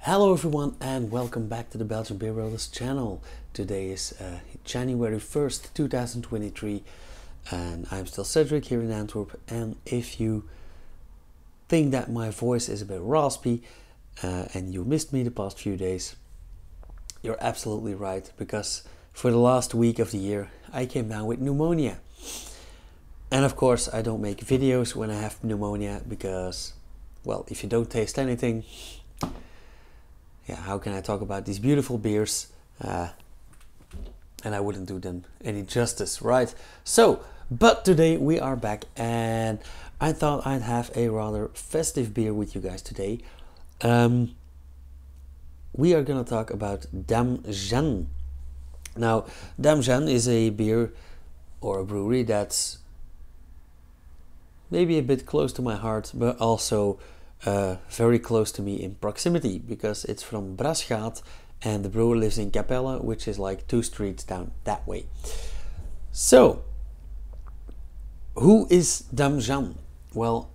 Hello everyone and welcome back to the Belgian Beer Builders channel. Today is January 1st, 2023 and I'm still Cedric here in Antwerp, and if you think that my voice is a bit raspy and you missed me the past few days, you're absolutely right, because for the last week of the year I came down with pneumonia. And of course I don't make videos when I have pneumonia because, well, if you don't taste anything, yeah, how can I talk about these beautiful beers? And I wouldn't do them any justice, right? So, but today we are back and I thought I'd have a rather festive beer with you guys today. We are gonna talk about Dame Jeanne. Now, Dame Jeanne is a beer or a brewery that's maybe a bit close to my heart, but also very close to me in proximity, because it's from Brasgaat and the brewer lives in Capelle, which is like 2 streets down that way. So, who is Dame Jeanne? Well,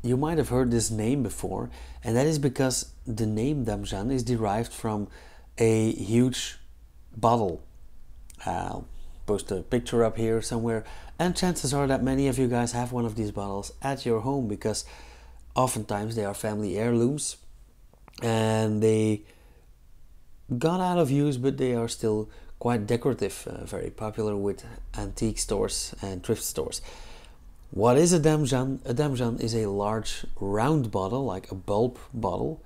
you might have heard this name before, and that is because the name Dame Jeanne is derived from a huge bottle. I'll post a picture up here somewhere, and chances are that many of you guys have one of these bottles at your home, because oftentimes they are family heirlooms and they got out of use, but they are still quite decorative, very popular with antique stores and thrift stores. What is a Dame Jeanne? A Dame Jeanne is a large round bottle, like a bulb bottle,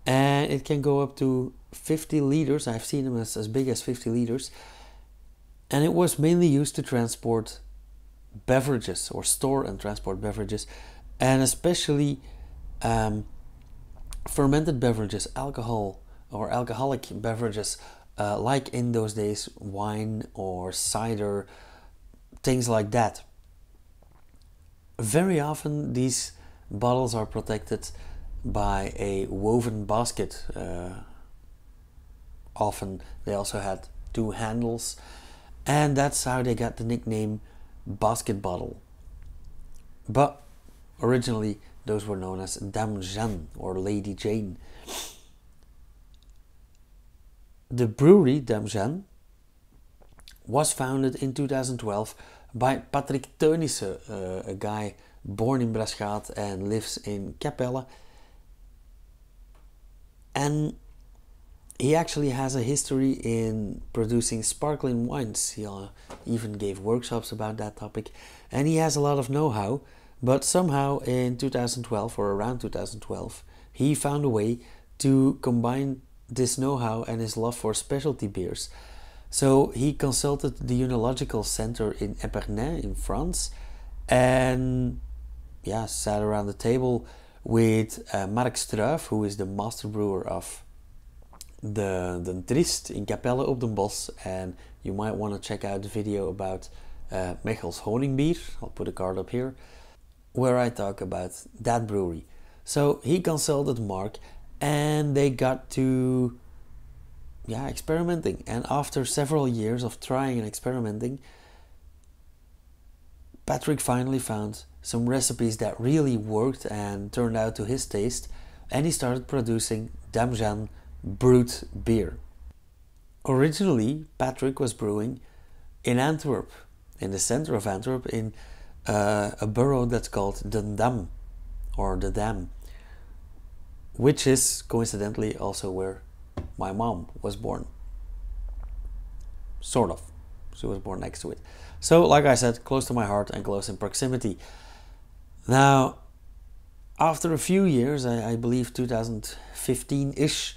and it can go up to 50 liters. I've seen them as big as 50 liters, and it was mainly used to transport beverages, or store and transport beverages, and especially fermented beverages, alcohol or alcoholic beverages, like in those days wine or cider, things like that. Very often these bottles are protected by a woven basket. Often they also had 2 handles, and that's how they got the nickname basket bottle. But originally those were known as Dame Jeanne or Lady Jane. The brewery Dame Jeanne was founded in 2012 by Patrick Teunissen, a guy born in Brasgaat and lives in Capelle. And he actually has a history in producing sparkling wines. He even gave workshops about that topic, and he has a lot of know-how. But somehow in 2012, or around 2012, he found a way to combine this know-how and his love for specialty beers. So he consulted the Œnological Center in Épernay in France, and yeah, sat around the table with Mark Struijff, who is the master brewer of the Trist in Capelle op den Bos, and you might want to check out the video about Mechel's Honingbier. I'll put a card up here, where I talk about that brewery. So he consulted Mark and they got to experimenting, and after several years of trying and experimenting, Patrick finally found some recipes that really worked and turned out to his taste, and he started producing Dame Jeanne Brut beer. Originally Patrick was brewing in Antwerp, in the center of Antwerp, in a borough that's called the Dam, or the Dam, which is coincidentally also where my mom was born. Sort of. She was born next to it. So, like I said, close to my heart and close in proximity. Now, after a few years, I believe 2015-ish,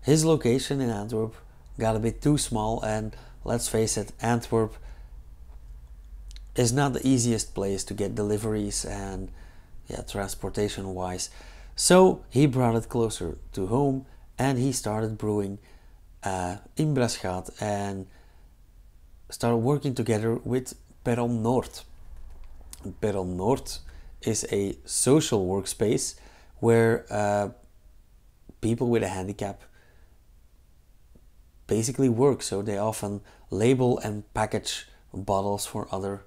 his location in Antwerp got a bit too small, and let's face it, Antwerp is not the easiest place to get deliveries and transportation wise. So he brought it closer to home and he started brewing in Brasgaat and started working together with Perron Noord. Perron Noord is a social workspace where people with a handicap basically work. So they often label and package bottles for other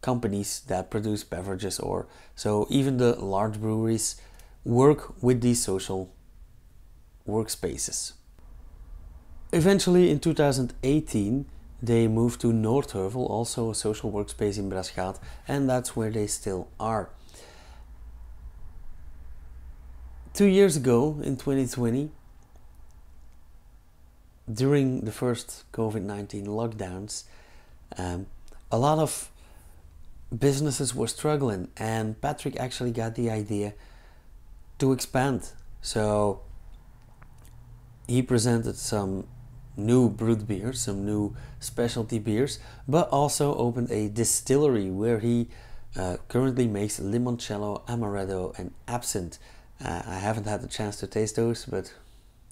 companies that produce beverages, or so even the large breweries work with these social workspaces. Eventually in 2018 they moved to Noordheuvel, also a social workspace in Braschaat, and that's where they still are. 2 years ago, in 2020, during the first COVID-19 lockdowns, a lot of businesses were struggling, and Patrick actually got the idea to expand. So he presented some new Brut beers, some new specialty beers, but also opened a distillery where he currently makes limoncello, amaretto and absinthe. I haven't had the chance to taste those, but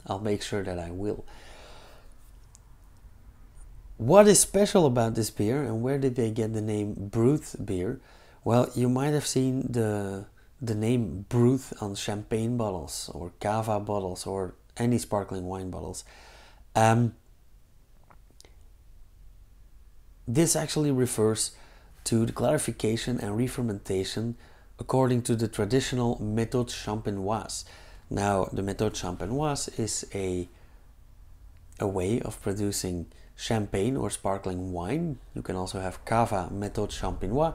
I'll make sure that I will. What is special about this beer, and where did they get the name Brut beer? Well, you might have seen the name Brut on champagne bottles or cava bottles or any sparkling wine bottles. This actually refers to the clarification and re-fermentation according to the traditional Methode Champenois. Now, the Methode Champenois is a way of producing champagne or sparkling wine. You can also have cava Methode Champenois.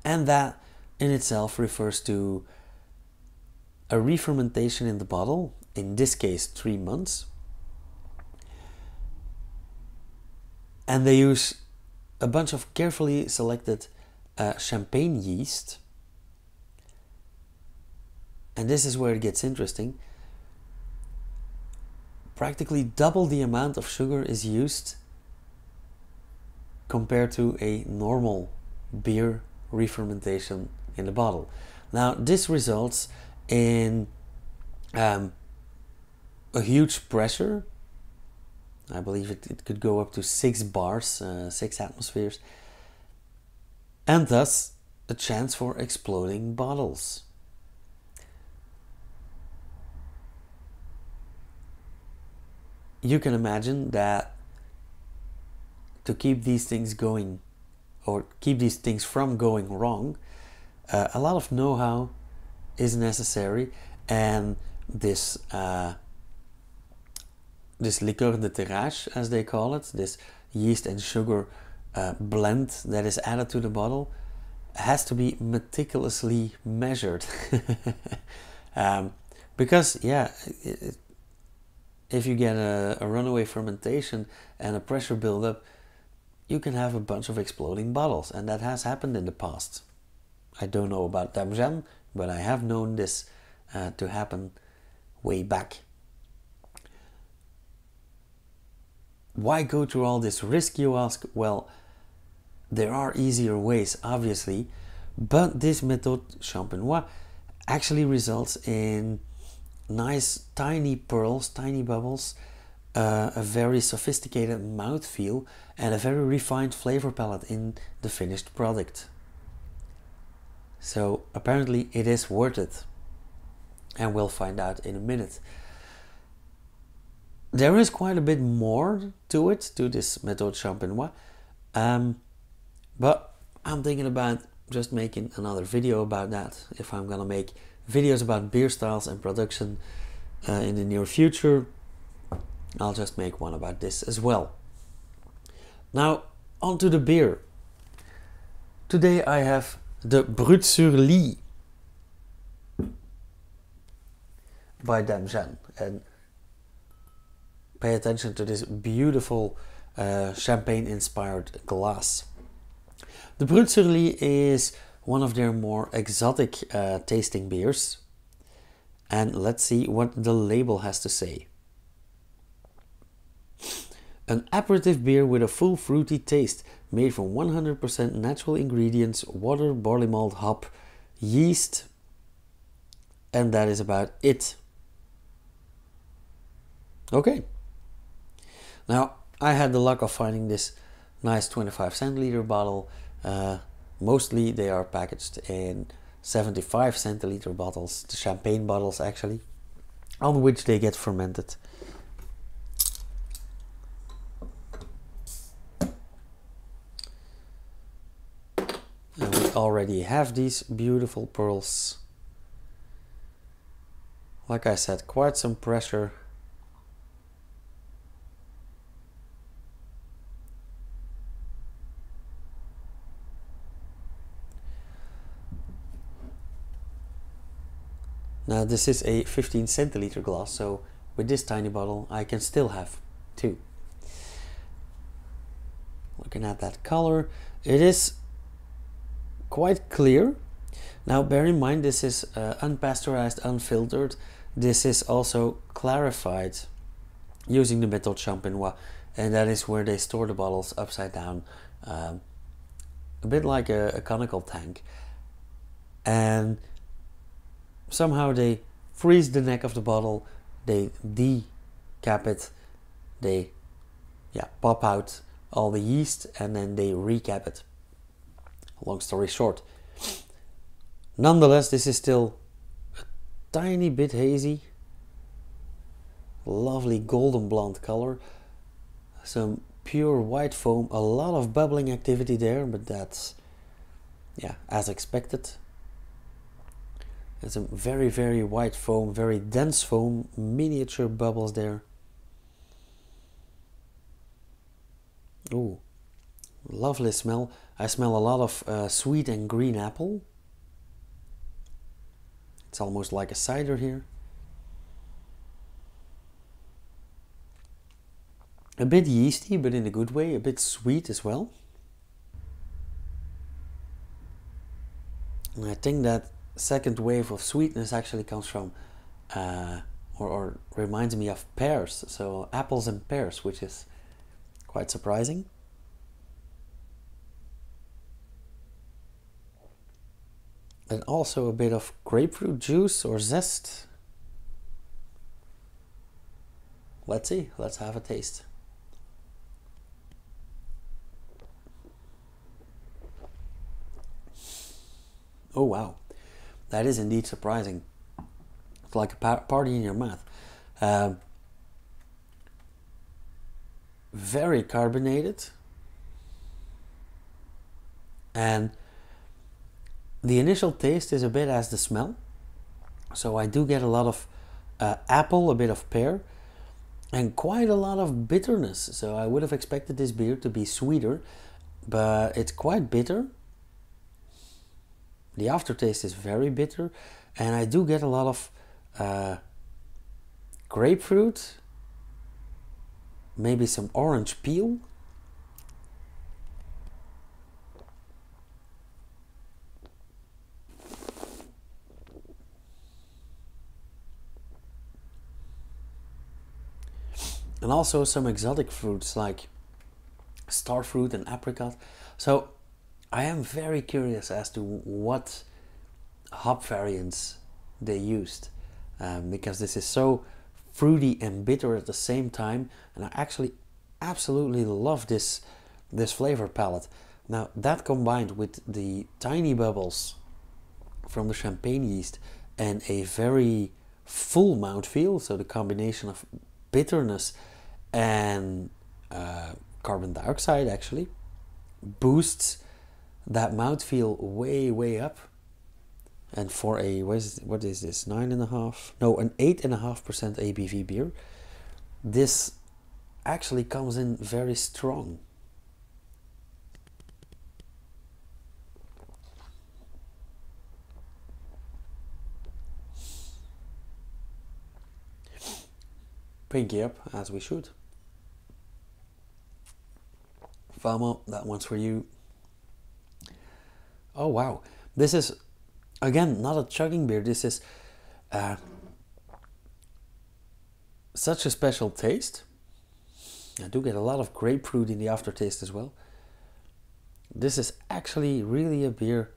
And that in itself refers to a re-fermentation in the bottle, in this case 3 months. And they use a bunch of carefully selected champagne yeast. And this is where it gets interesting. Practically double the amount of sugar is used compared to a normal beer re-fermentation in the bottle. Now this results in a huge pressure. I believe it could go up to 6 bars, 6 atmospheres, and thus a chance for exploding bottles. You can imagine that to keep these things going, or keep these things from going wrong, a lot of know-how is necessary, and this liqueur de tirage, as they call it, this yeast and sugar blend that is added to the bottle, has to be meticulously measured. Because if you get a runaway fermentation and a pressure buildup, you can have a bunch of exploding bottles, and that has happened in the past. I don't know about Jeanne, but I have known this to happen way back. Why go through all this risk, you ask? Well, there are easier ways, obviously, but this Methode Champenois actually results in nice tiny pearls, tiny bubbles, a very sophisticated mouthfeel, and a very refined flavor palette in the finished product. So apparently it is worth it, and we'll find out in a minute. There is quite a bit more to it, to this Methode Champenois, but I'm thinking about just making another video about that. If I'm gonna make videos about beer styles and production in the near future, I'll just make one about this as well. Now, on to the beer. Today I have the Brut sur Lie by Jeanne, and pay attention to this beautiful champagne-inspired glass. The Brut sur Lie is one of their more exotic tasting beers, and let's see what the label has to say. An aperitif beer with a full fruity taste, made from 100% natural ingredients, water, barley malt, hop, yeast, and that is about it. Okay. Now, I had the luck of finding this nice 25 centiliter bottle. Mostly they are packaged in 75 centiliter bottles, the champagne bottles actually, on which they get fermented. And we already have these beautiful pearls. Like I said, quite some pressure. Now this is a 15 centiliter glass, so with this tiny bottle I can still have 2. Looking at that color, it is quite clear. Now bear in mind, this is unpasteurized, unfiltered. This is also clarified using the Methode Champenois, and that is where they store the bottles upside down, a bit like a conical tank. And somehow they freeze the neck of the bottle, they decap it, they pop out all the yeast, and then they recap it. Long story short. Nonetheless, this is still a tiny bit hazy. Lovely golden blonde color. Some pure white foam, a lot of bubbling activity there, but that's as expected. It's a very, very white foam, very dense foam, miniature bubbles there. Ooh, lovely smell. I smell a lot of sweet and green apple. It's almost like a cider here. A bit yeasty, but in a good way, a bit sweet as well. And I think that second wave of sweetness actually comes from, or reminds me of pears, so apples and pears, which is quite surprising. And also a bit of grapefruit juice or zest. Let's see, let's have a taste. Oh wow, that is indeed surprising. It's like a party in your mouth. Very carbonated. And the initial taste is a bit as the smell. So I do get a lot of apple, a bit of pear, and quite a lot of bitterness. So I would have expected this beer to be sweeter, but it's quite bitter. The aftertaste is very bitter, and I do get a lot of grapefruit, maybe some orange peel. And also some exotic fruits like star fruit and apricot. So I am very curious as to what hop variants they used, because this is so fruity and bitter at the same time, and I actually absolutely love this flavor palette. Now that combined with the tiny bubbles from the champagne yeast and a very full mouthfeel, so the combination of bitterness and carbon dioxide actually boosts that mouthfeel way up. And for a what is this, 9.5? No, an 8.5% ABV beer, this actually comes in very strong. Pinky up, as we should. Famo, that one's for you. Oh wow, this is again not a chugging beer. This is such a special taste. I do get a lot of grapefruit in the aftertaste as well. This is actually really a beer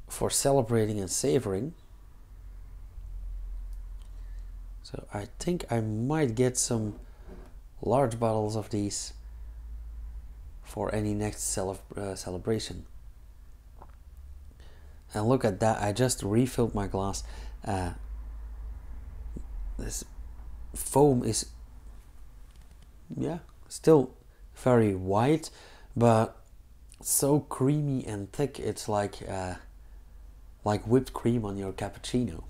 for celebrating and savoring. So I think I might get some large bottles of these for any next celebration. And look at that, I just refilled my glass. This foam is still very white, but so creamy and thick. It's like whipped cream on your cappuccino.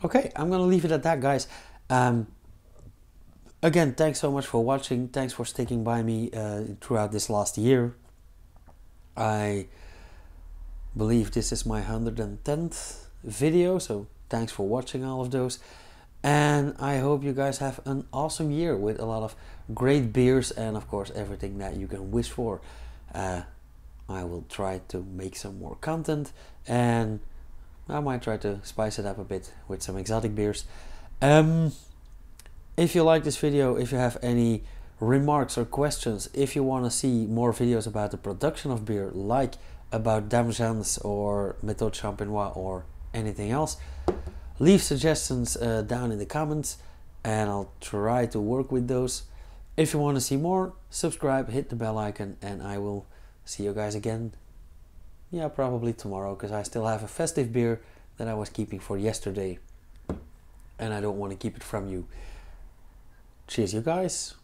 Okay, I'm gonna leave it at that, guys. Um, Again, thanks so much for watching. Thanks for sticking by me throughout this last year. I believe this is my 110th video, so thanks for watching all of those. And I hope you guys have an awesome year with a lot of great beers and of course everything that you can wish for. I will try to make some more content, and I might try to spice it up a bit with some exotic beers. If you like this video, if you have any remarks or questions, if you want to see more videos about the production of beer, like about Jeanne's or Methode Champenois or anything else, leave suggestions down in the comments and I'll try to work with those. If you want to see more, subscribe, hit the bell icon, and I will see you guys again, yeah, probably tomorrow, because I still have a festive beer that I was keeping for yesterday and I don't want to keep it from you. Cheers, you guys.